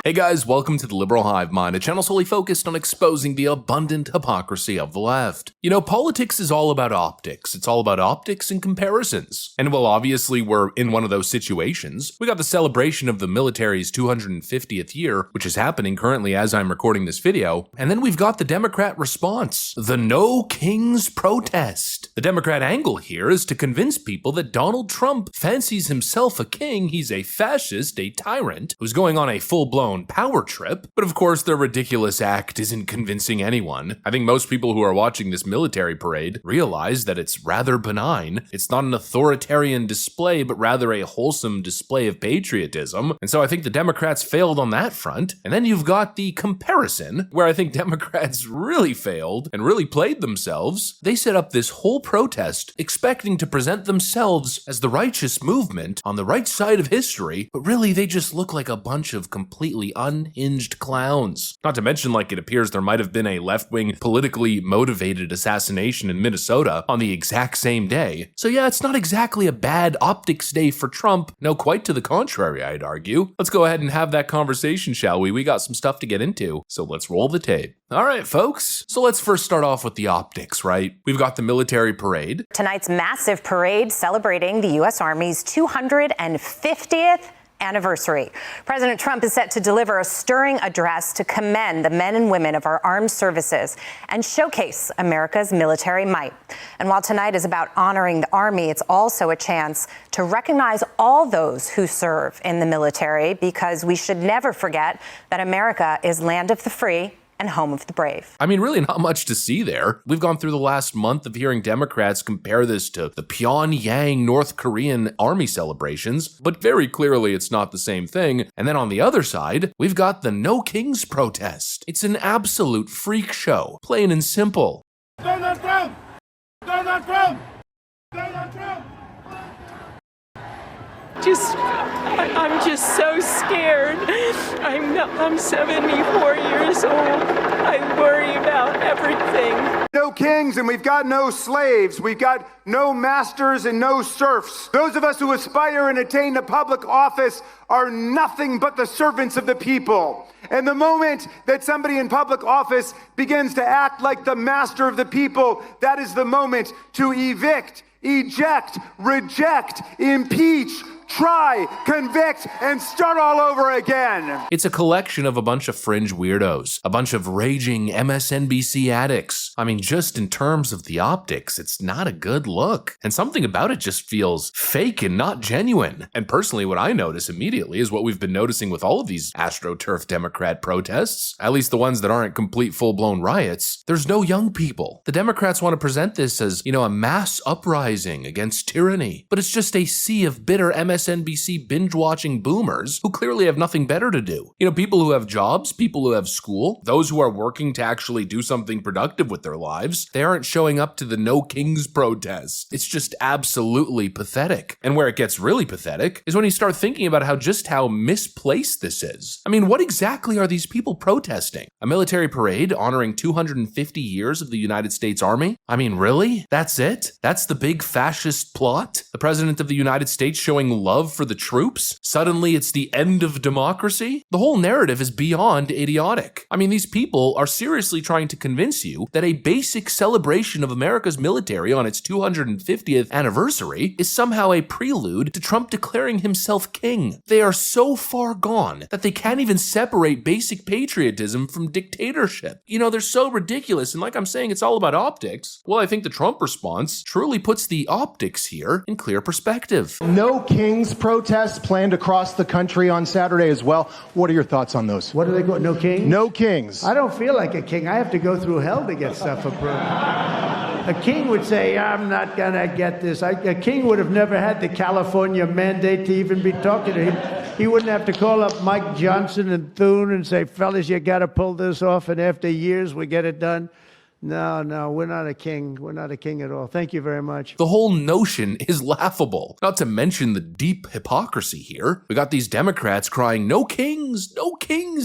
Hey guys, welcome to the Liberal Hive Mind, a channel solely focused on exposing the abundant hypocrisy of the left. You know, politics is all about optics. It's all about optics and comparisons. And well, obviously we're in one of those situations. We got the celebration of the military's 250th year, which is happening currently as I'm recording this video. And then we've got the Democrat response, the No Kings protest. The Democrat angle here is to convince people that Donald Trump fancies himself a king. He's a fascist, a tyrant, who's going on a full-blown power trip, but of course their ridiculous act isn't convincing anyone. I think most people who are watching this military parade realize that it's rather benign. It's not an authoritarian display, but rather a wholesome display of patriotism, and so I think the Democrats failed on that front. And then you've got the comparison, where I think Democrats really failed and really played themselves. They set up this whole protest expecting to present themselves as the righteous movement on the right side of history, but really they just look like a bunch of completely unhinged clowns. Not to mention, like, it appears there might have been a left-wing politically motivated assassination in Minnesota on the exact same day. So yeah, it's not exactly a bad optics day for Trump. No, quite to the contrary, I'd argue. Let's go ahead and have that conversation, shall we? We got some stuff to get into, so let's roll the tape. All right, folks. So let's first start off with the optics, right? We've got the military parade. Tonight's massive parade celebrating the U.S. Army's 250th anniversary. President Trump is set to deliver a stirring address to commend the men and women of our armed services and showcase America's military might. And while tonight is about honoring the Army, it's also a chance to recognize all those who serve in the military, because we should never forget that America is land of the free and home of the brave. I mean, really not much to see there. We've gone through the last month of hearing Democrats compare this to the Pyongyang North Korean army celebrations, but very clearly it's not the same thing. And then on the other side, we've got the No Kings protest. It's an absolute freak show, plain and simple. Donald Trump! Donald Trump! Donald Trump! I'm just so scared. I'm 74 years old. I worry about everything. No kings and we've got no slaves. We've got no masters and no serfs. Those of us who aspire and attain to public office are nothing but the servants of the people. And the moment that somebody in public office begins to act like the master of the people, that is the moment to evict, eject, reject, impeach, try, convict, and start all over again. It's a collection of a bunch of fringe weirdos, a bunch of raging MSNBC addicts. I mean, just in terms of the optics, it's not a good look. And something about it just feels fake and not genuine. And personally, what I notice immediately is what we've been noticing with all of these AstroTurf Democrat protests, at least the ones that aren't complete full-blown riots. There's no young people. The Democrats want to present this as, you know, a mass uprising against tyranny, but it's just a sea of bitter MSNBC binge-watching boomers who clearly have nothing better to do. You know, people who have jobs, people who have school, those who are working to actually do something productive with their lives, they aren't showing up to the No Kings protest. It's just absolutely pathetic. And where it gets really pathetic is when you start thinking about how misplaced this is. I mean, what exactly are these people protesting? A military parade honoring 250 years of the United States Army? I mean, really? That's it? That's the big fascist plot? The President of the United States showing love for the troops? Suddenly it's the end of democracy? The whole narrative is beyond idiotic. I mean, these people are seriously trying to convince you that a basic celebration of America's military on its 250th anniversary is somehow a prelude to Trump declaring himself king. They are so far gone that they can't even separate basic patriotism from dictatorship. You know, they're so ridiculous, and like I'm saying, it's all about optics. Well, I think the Trump response truly puts the optics here in clear perspective. No Kings protests planned across the country on Saturday as well. What are your thoughts on those? What do they go? No kings? No Kings. I don't feel like a king. I have to go through hell to get stuff approved. A king would say, I'm not going to get this. A king would have never had the California mandate to even be talking to him. He wouldn't have to call up Mike Johnson and Thune and say, fellas, you got to pull this off, and after years we get it done. No, we're not a king. We're not a king at all. Thank you very much. The whole notion is laughable, not to mention the deep hypocrisy here. We got these Democrats crying, no kings,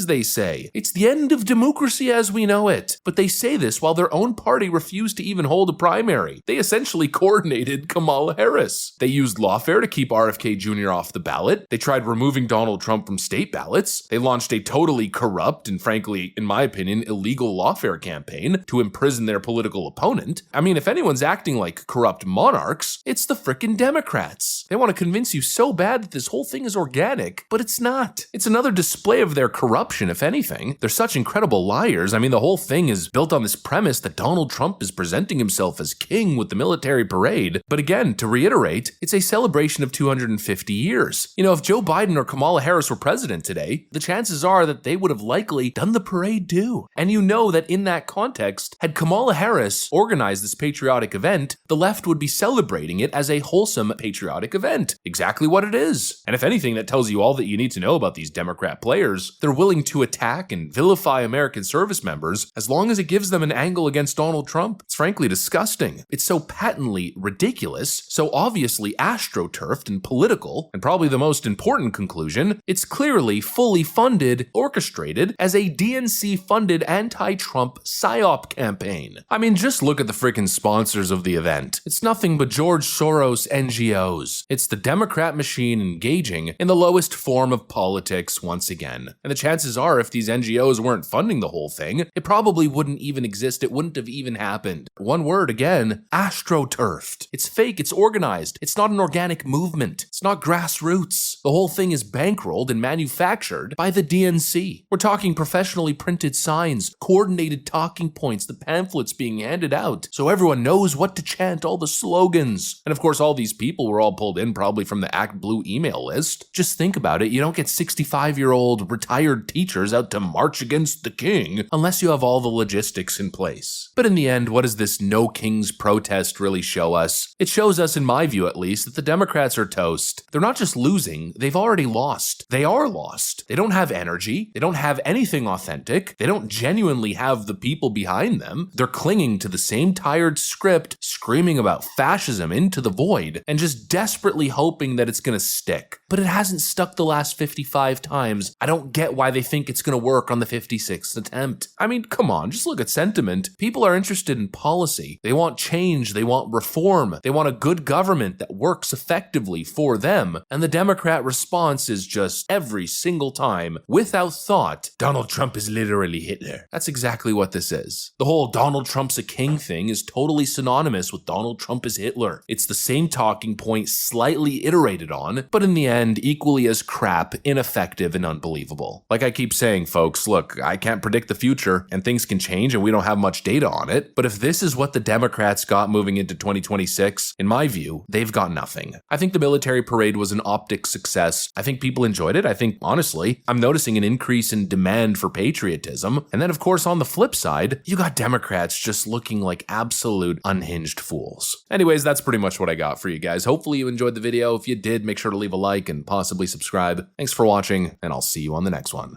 they say. It's the end of democracy as we know it. But they say this while their own party refused to even hold a primary. They essentially coordinated Kamala Harris. They used lawfare to keep RFK Jr. off the ballot. They tried removing Donald Trump from state ballots. They launched a totally corrupt and frankly, in my opinion, illegal lawfare campaign to imprison their political opponent. I mean, if anyone's acting like corrupt monarchs, it's the frickin' Democrats. They want to convince you so bad that this whole thing is organic, but it's not. It's another display of their corruption, if anything. They're such incredible liars. I mean, the whole thing is built on this premise that Donald Trump is presenting himself as king with the military parade. But again, to reiterate, it's a celebration of 250 years. You know, if Joe Biden or Kamala Harris were president today, the chances are that they would have likely done the parade too. And you know that in that context, had Kamala Harris organized this patriotic event, the left would be celebrating it as a wholesome patriotic event. Exactly what it is. And if anything, that tells you all that you need to know about these Democrat players. They're willing to attack and vilify American service members as long as it gives them an angle against Donald Trump. It's frankly disgusting. It's so patently ridiculous, so obviously astroturfed and political, and probably the most important conclusion, it's clearly fully funded, orchestrated as a DNC-funded anti-Trump PSYOP campaign. I mean, just look at the freaking sponsors of the event. It's nothing but George Soros NGOs. It's the Democrat machine engaging in the lowest form of politics once again. And the chances are, if these NGOs weren't funding the whole thing, it probably wouldn't even exist. It wouldn't have even happened. One word again, astroturfed. It's fake. It's organized. It's not an organic movement. It's not grassroots. The whole thing is bankrolled and manufactured by the DNC. We're talking professionally printed signs, coordinated talking points, the pamphlets being handed out, so everyone knows what to chant, all the slogans. And of course, all these people were all pulled in probably from the Act Blue email list. Just think about it. You don't get 65-year-old retired teachers out to march against the king unless you have all the logistics in place. But in the end, what does this No Kings protest really show us? It shows us, in my view at least, that the Democrats are toast. They're not just losing, they've already lost. They are lost. They don't have energy. They don't have anything authentic. They don't genuinely have the people behind them. They're clinging to the same tired script, screaming about fascism into the void, and just desperately hoping that it's gonna stick. But it hasn't stuck the last 55 times. I don't get why they think it's gonna work on the 56th attempt. I mean, come on, just look at sentiment. People are interested in policy. They want change. They want reform. They want a good government that works effectively for them. And the Democrat response is just every single time, without thought, Donald Trump is literally Hitler. That's exactly what this is. The whole Donald Trump's a king thing is totally synonymous with Donald Trump is Hitler. It's the same talking point slightly iterated on, but in the end, equally as crap, ineffective, and unbelievable. Like I keep saying, folks, look, I can't predict the future, and things can change, and we don't have much data on it, but if this is what the Democrats got moving into 2026, in my view, they've got nothing. I think the military parade was an optic success. I think people enjoyed it. I think, honestly, I'm noticing an increase in demand for patriotism. And then, of course, on the flip side, you got Democrats just looking like absolute unhinged fools. Anyways, that's pretty much what I got for you guys. Hopefully you enjoyed the video. If you did, make sure to leave a like and possibly subscribe. Thanks for watching, and I'll see you on the next one.